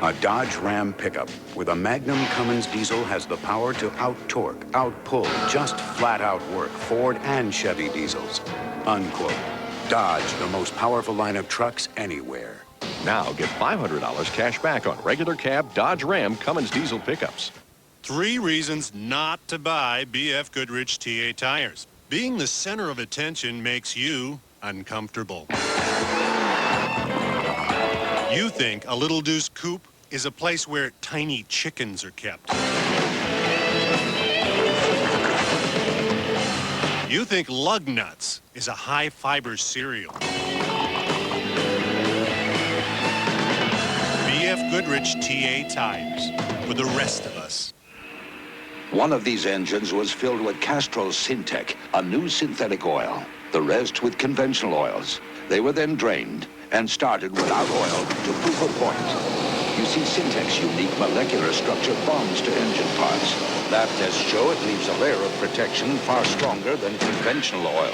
A Dodge Ram pickup with a Magnum Cummins diesel has the power to out-torque, out-pull, just flat-out work Ford and Chevy diesels. Unquote. Dodge, the most powerful line of trucks anywhere. Now get $500 cash back on regular cab Dodge Ram Cummins diesel pickups. 3 reasons not to buy BF Goodrich TA tires. Being the center of attention makes you uncomfortable. You think a Little Deuce Coupe is a place where tiny chickens are kept. You think Lug Nuts is a high-fiber cereal. BF Goodrich TA tires for the rest of us. One of these engines was filled with Castrol Syntec, a new synthetic oil. The rest with conventional oils. They were then drained and started without oil to prove a point. You see, Syntec's unique molecular structure bonds to engine parts. Lab tests show it leaves a layer of protection far stronger than conventional oil.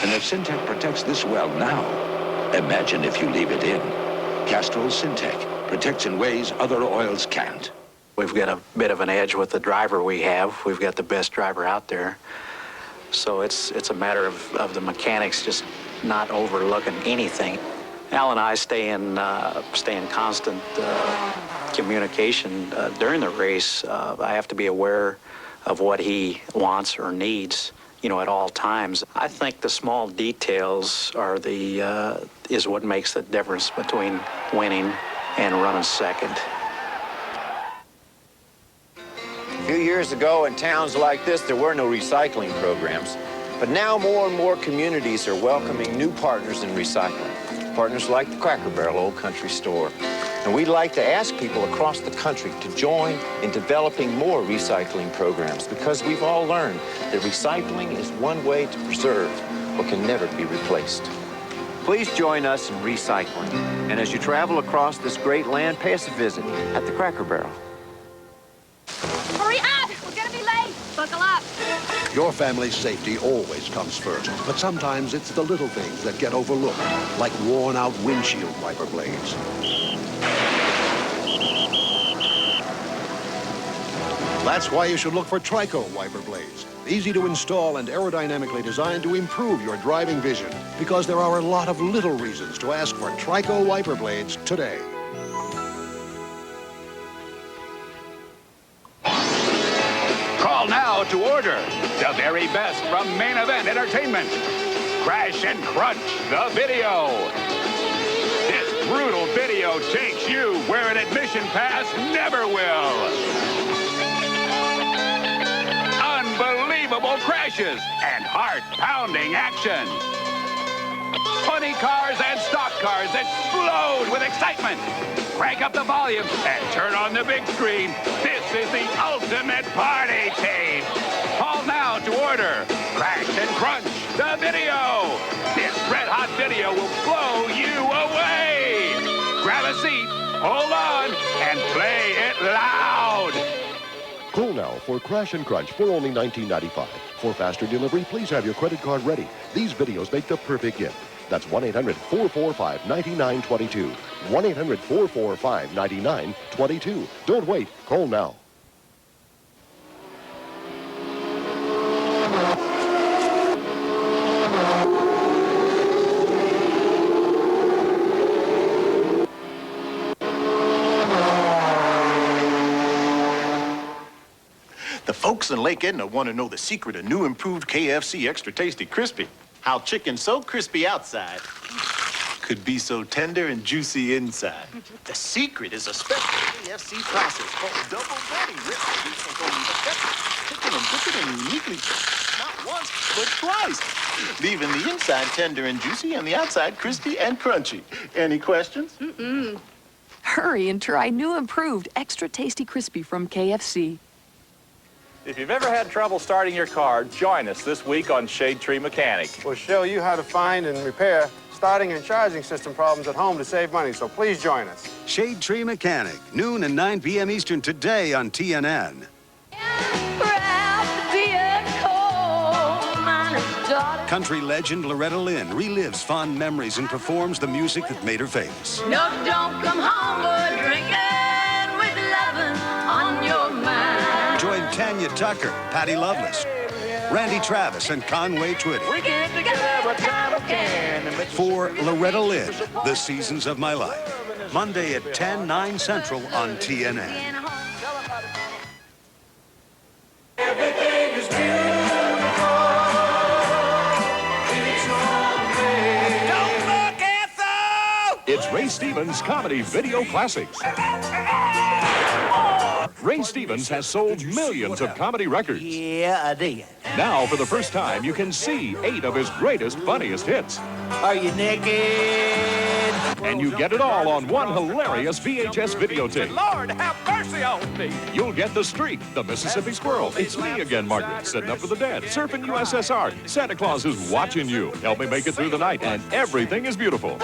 And if Syntec protects this well now, imagine if you leave it in. Castrol Syntec protects in ways other oils can't. We've got a bit of an edge with the driver we have. We've got the best driver out there. So it's a matter of the mechanics just not overlooking anything. Al and I stay in constant communication during the race. I have to be aware of what he wants or needs, you know, at all times. I think the small details are is what makes the difference between winning and running second. A few years ago, in towns like this, there were no recycling programs. But now more and more communities are welcoming new partners in recycling. Partners like the Cracker Barrel Old Country Store. And we'd like to ask people across the country to join in developing more recycling programs, because we've all learned that recycling is one way to preserve what can never be replaced. Please join us in recycling. And as you travel across this great land, pay us a visit at the Cracker Barrel. Hurry up! We're gonna be late! Buckle up! Your family's safety always comes first, but sometimes it's the little things that get overlooked, like worn-out windshield wiper blades. That's why you should look for Trico wiper blades. Easy to install and aerodynamically designed to improve your driving vision, because there are a lot of little reasons to ask for Trico wiper blades today. Call now to order the very best from Main Event Entertainment. Crash and Crunch, the video. This brutal video takes you where an admission pass never will. Unbelievable crashes and heart-pounding action. Funny cars and stock cars explode with excitement. Crank up the volume and turn on the big screen. This is the ultimate party tape. Call now to order Crash and Crunch, the video. This red-hot video will blow you away. Grab a seat, hold on, and play it loud. Call now for Crash and Crunch for only $19.95. For faster delivery, please have your credit card ready. These videos make the perfect gift. That's 1-800-445-9922. 1-800-445-9922. Don't wait. Call now. The folks in Lake Edna want to know the secret of new improved KFC Extra Tasty Crispy. How chicken so crispy outside could be so tender and juicy inside. The secret is a special KFC process called double breading. Chicken and dip it in uniquely, not once, but twice, leaving the inside tender and juicy and the outside crispy and crunchy. Any questions? Hurry and try new improved Extra Tasty Crispy from KFC. If you've ever had trouble starting your car, join us this week on Shadetree Mechanic. We'll show you how to find and repair starting and charging system problems at home to save money, so please join us. Shadetree Mechanic, noon and 9 p.m. Eastern today on TNN. Country legend Loretta Lynn relives fond memories and performs the music that made her famous. No, don't come home, but drinking with lovin' on your mind. Join Tanya Tucker, Patty Loveless, Randy Travis, and Conway Twitty We get together, but time again. for Loretta Lynn, The Seasons of My Life. Monday at 10, 9 Central on TNN. Everything is beautiful. Don't look at so. It's Ray Stevens' Comedy Video Classics. Ray Stevens has sold millions of comedy records. Yeah, I did. Now, for the first time, you can see 8 of his greatest, funniest hits. Are you naked? And you get it all on one hilarious VHS videotape. Lord, have mercy on me. You'll get The Streak, The Mississippi Squirrel, It's Me Again, Margaret, Setting Up for the Dead, Surfing USSR, Santa Claus is Watching You, Help Me Make It Through the Night, and Everything is Beautiful.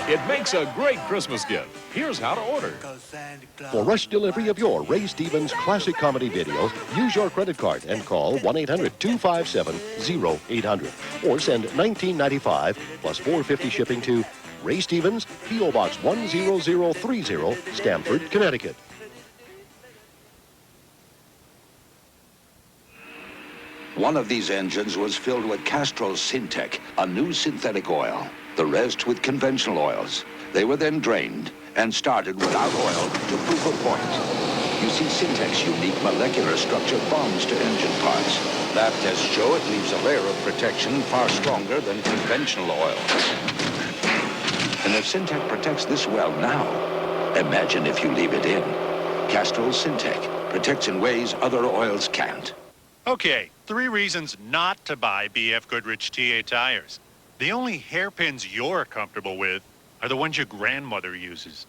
It makes a great Christmas gift. Here's how to order. For rush delivery of your Ray Stevens classic comedy videos, use your credit card and call 1-800-257-0800 or send $19.95 plus $4.50 shipping to Ray Stevens, P.O. Box 10030, Stamford, Connecticut. One of these engines was filled with Castrol Syntec, a new synthetic oil. The rest with conventional oils. They were then drained and started without oil to prove a point. You see, Syntec's unique molecular structure bonds to engine parts. Lab tests show it leaves a layer of protection far stronger than conventional oil. And if Syntec protects this well now, imagine if you leave it in. Castrol Syntec protects in ways other oils can't. Okay, 3 reasons not to buy BF Goodrich TA tires. The only hairpins you're comfortable with are the ones your grandmother uses.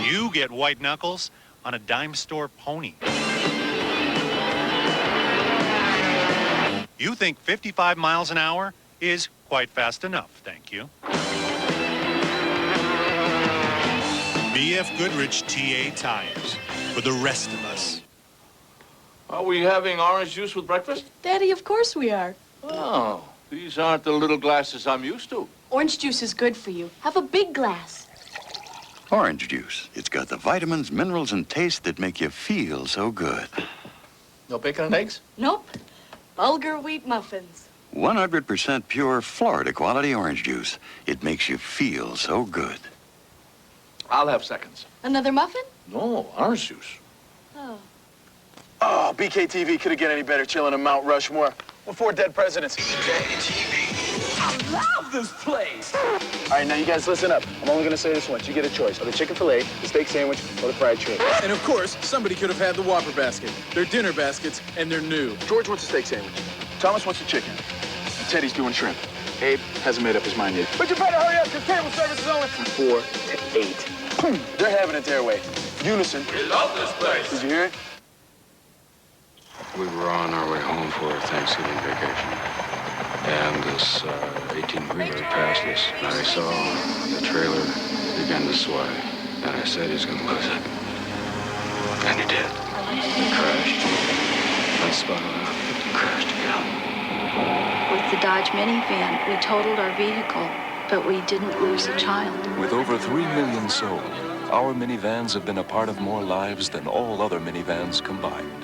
You get white knuckles on a dime store pony. You think 55 miles an hour is quite fast enough, thank you. BF Goodrich TA tires for the rest of us. Are we having orange juice with breakfast? Daddy, of course we are. Oh, these aren't the little glasses I'm used to. Orange juice is good for you. Have a big glass. Orange juice. It's got the vitamins, minerals, and taste that make you feel so good. No bacon and eggs? Nope. Bulgur wheat muffins. 100% pure Florida quality orange juice. It makes you feel so good. I'll have seconds. Another muffin? No, orange juice. Oh. Oh, BKTV couldn't get any better chilling in Mount Rushmore. With 4 dead presidents. I love this place. All right, now you guys listen up. I'm only gonna say this once. You get a choice. Or the chicken fillet, the steak sandwich, or the fried shrimp. And of course, somebody could have had the Whopper basket. They're dinner baskets, and they're new. George wants a steak sandwich. Thomas wants the chicken. And Teddy's doing shrimp. Abe hasn't made up his mind yet. But you better hurry up, because table service is only from 4 to 8. They're having it their way. Unison. We love this place. Did you hear it? We were on our way home for a Thanksgiving vacation, and this 18-wheeler passed us. And I saw the trailer begin to sway, and I said he's going to lose it. And he did. He crashed. I spun out, crashed again. With the Dodge minivan, we totaled our vehicle, but we didn't lose a child. With over 3 million sold, our minivans have been a part of more lives than all other minivans combined.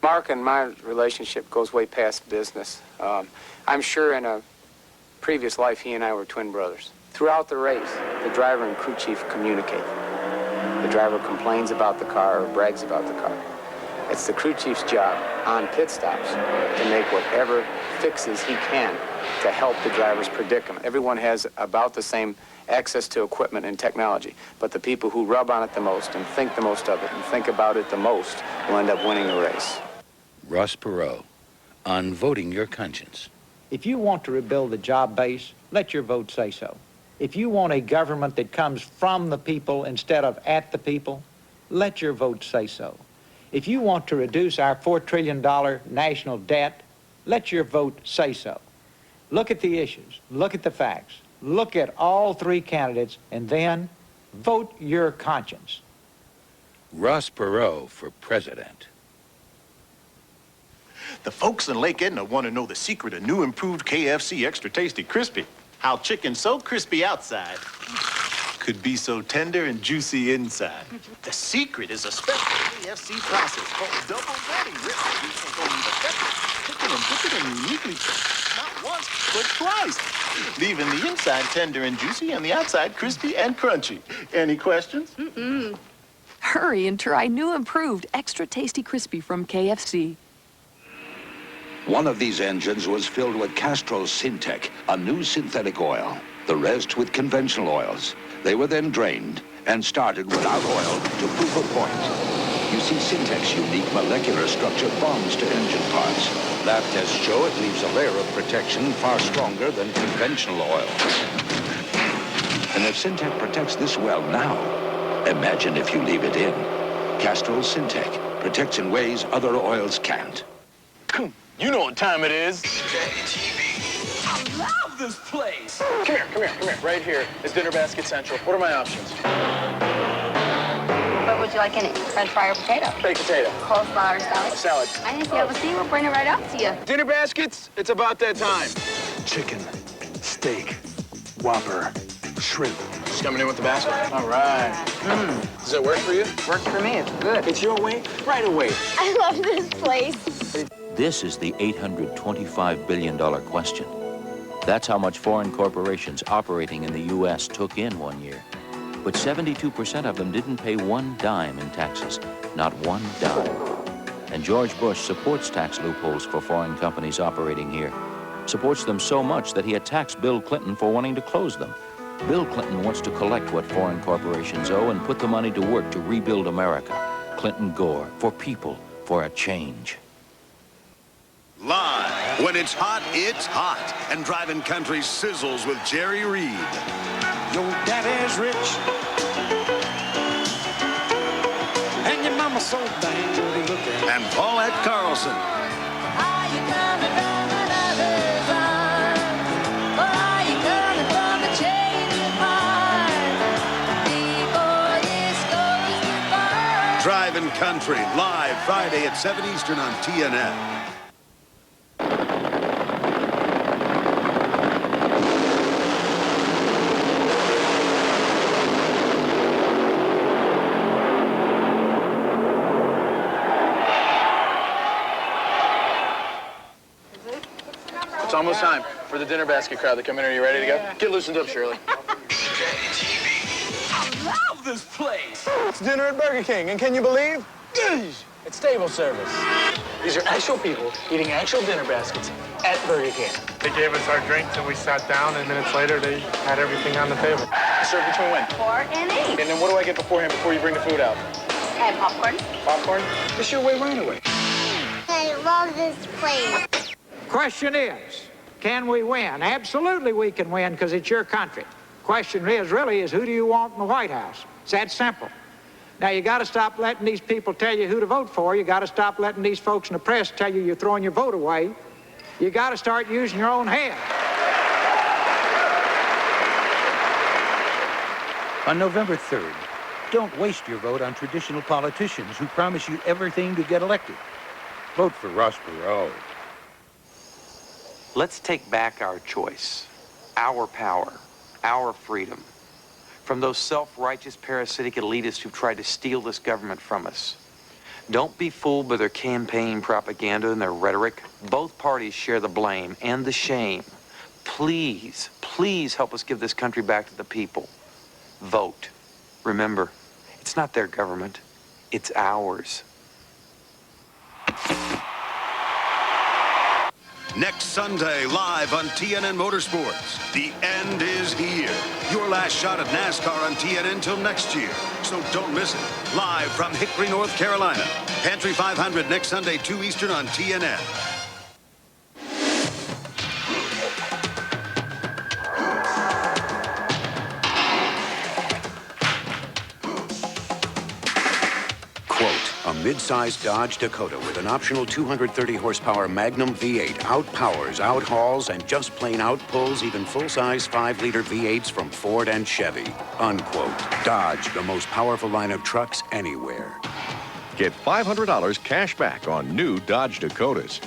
Mark and my relationship goes way past business. I'm sure in a previous life he and I were twin brothers. Throughout the race, the driver and crew chief communicate. The driver complains about the car or brags about the car. It's the crew chief's job on pit stops to make whatever fixes he can to help the driver's predicament. Everyone has about the same access to equipment and technology, but the people who rub on it the most and think the most of it and think about it the most will end up winning the race. Ross Perot, on voting your conscience. If you want to rebuild the job base, let your vote say so. If you want a government that comes from the people instead of at the people, let your vote say so. If you want to reduce our $4 trillion national debt, let your vote say so. Look at the issues, look at the facts, look at all three candidates, and then vote your conscience. Ross Perot for president. The folks in Lake Edna want to know the secret of new improved KFC Extra Tasty Crispy. How chicken so crispy outside could be so tender and juicy inside. The secret is a special KFC process called double patty ribs. Chicken and dip it in uniquely, not once, but twice, leaving the inside tender and juicy and the outside crispy and crunchy. Any questions? Hurry and try new improved Extra Tasty Crispy from KFC. One of these engines was filled with Castrol Syntec, a new synthetic oil. The rest with conventional oils. They were then drained and started without oil to prove a point. You see, Syntec's unique molecular structure bonds to engine parts. Lab tests show it leaves a layer of protection far stronger than conventional oil. And if Syntec protects this well now, imagine if you leave it in. Castrol Syntec protects in ways other oils can't. You know what time it is. TeeVee. I love this place. Come here. Right here is Dinner Basket Central. What are my options? What would you like in it? French fry or potato? Baked potato. Coleslaw or salad? Salad. I think you have a seat. We'll bring it right up to you. Dinner baskets, it's about that time. Chicken, steak, Whopper, shrimp. Just coming in with the basket. All right. Does that work for you? Works for me, it's good. It's your way, right away. I love this place. This is the $825 billion question. That's how much foreign corporations operating in the U.S. took in 1 year. But 72% of them didn't pay one dime in taxes, not one dime. And George Bush supports tax loopholes for foreign companies operating here. Supports them so much that he attacked Bill Clinton for wanting to close them. Bill Clinton wants to collect what foreign corporations owe and put the money to work to rebuild America. Clinton Gore, for people, for a change. Live. When it's hot, and driving country sizzles with Jerry Reed. Your daddy's rich, and your mama's so dang good looking. And Paulette Carlson. Are you coming from another time? Or are you coming from a change of heart? Before this goes goodbye. Driving Country, live Friday at 7 Eastern on TNN. It's almost time for the dinner basket crowd to come in. Are you ready to go? Get loosened up, Shirley. I love this place. It's dinner at Burger King, and can you believe? It's table service. These are actual people eating actual dinner baskets at Burger King. They gave us our drinks and we sat down, and minutes later they had everything on the table. Serve between when? 4 and 8. And then what do I get beforehand before you bring the food out? And popcorn. Popcorn? It's your way right away. I love this place. Question is, can we win? Absolutely we can win because it's your country. Question is who do you want in the White House? It's that simple. Now, you got to stop letting these people tell you who to vote for. You got to stop letting these folks in the press tell you you're throwing your vote away. You got to start using your own head. On November 3rd, don't waste your vote on traditional politicians who promise you everything to get elected. Vote for Ross Perot. Let's take back our choice, our power, our freedom from those self-righteous parasitic elitists who've tried to steal this government from us. Don't be fooled by their campaign propaganda and their rhetoric. Both parties share the blame and the shame. Please, please help us give this country back to the people. Vote. Remember, it's not their government, it's ours. Next Sunday, live on TNN Motorsports. The end is here. Your last shot at NASCAR on TNN till next year. So don't miss it. Live from Hickory, North Carolina. Pantry 500 next Sunday, 2 Eastern on TNN. Quote, a mid-sized Dodge Dakota with an optional 230 horsepower Magnum V8 outpowers, outhauls, and just plain outpulls even full-size 5-liter V8s from Ford and Chevy. Unquote. Dodge, the most powerful line of trucks anywhere. Get $500 cash back on new Dodge Dakotas.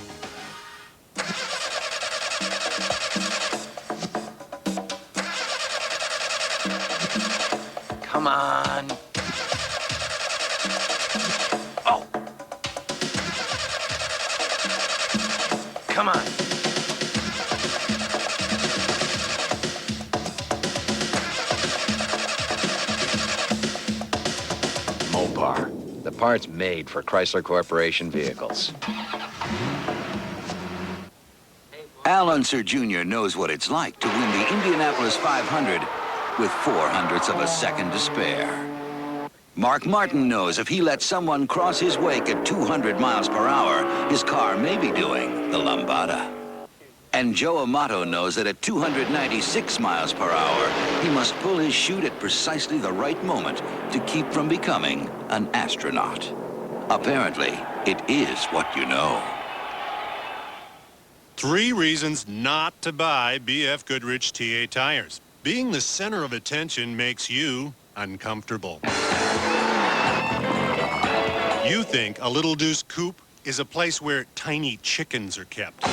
Come on. Oh. Come on. Mopar, the parts made for Chrysler Corporation vehicles. Al Unser Jr. knows what it's like to win the Indianapolis 500 with 0.04 of a second to spare. Mark Martin knows if he lets someone cross his wake at 200 miles per hour, his car may be doing the lambada. And Joe Amato knows that at 296 miles per hour, he must pull his chute at precisely the right moment to keep from becoming an astronaut. Apparently, it is what you know. 3 reasons not to buy BF Goodrich TA tires. Being the center of attention makes you uncomfortable. You think a Little Deuce Coupe is a place where tiny chickens are kept.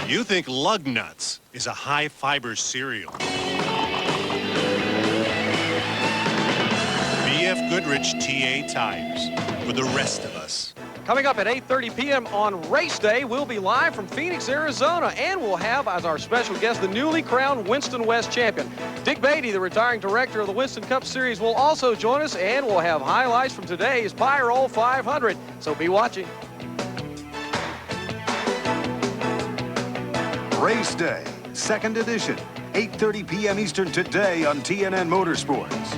You think Lug Nuts is a high-fiber cereal. BF Goodrich TA tires for the rest of us. Coming up at 8:30 p.m. on Race Day, we'll be live from Phoenix, Arizona, and we'll have as our special guest the newly crowned Winston West champion. Dick Beatty, the retiring director of the Winston Cup Series, will also join us, and we'll have highlights from today's Barrell 500. So be watching. Race Day, 2nd edition, 8:30 p.m. Eastern today on TNN Motorsports.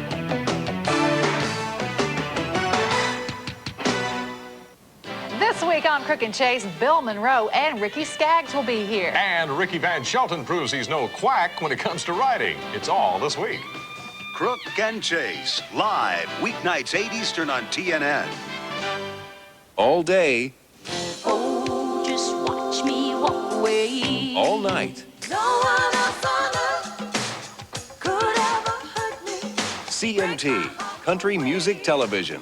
This week on Crook and Chase, Bill Monroe and Ricky Skaggs will be here. And Ricky Van Shelton proves he's no quack when it comes to riding. It's all this week. Crook and Chase, live, weeknights 8 Eastern on TNN. All day, Oh, just watch me walk away. all night. No one else on earth could ever hurt me. CMT, Country Music Television.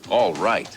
All right.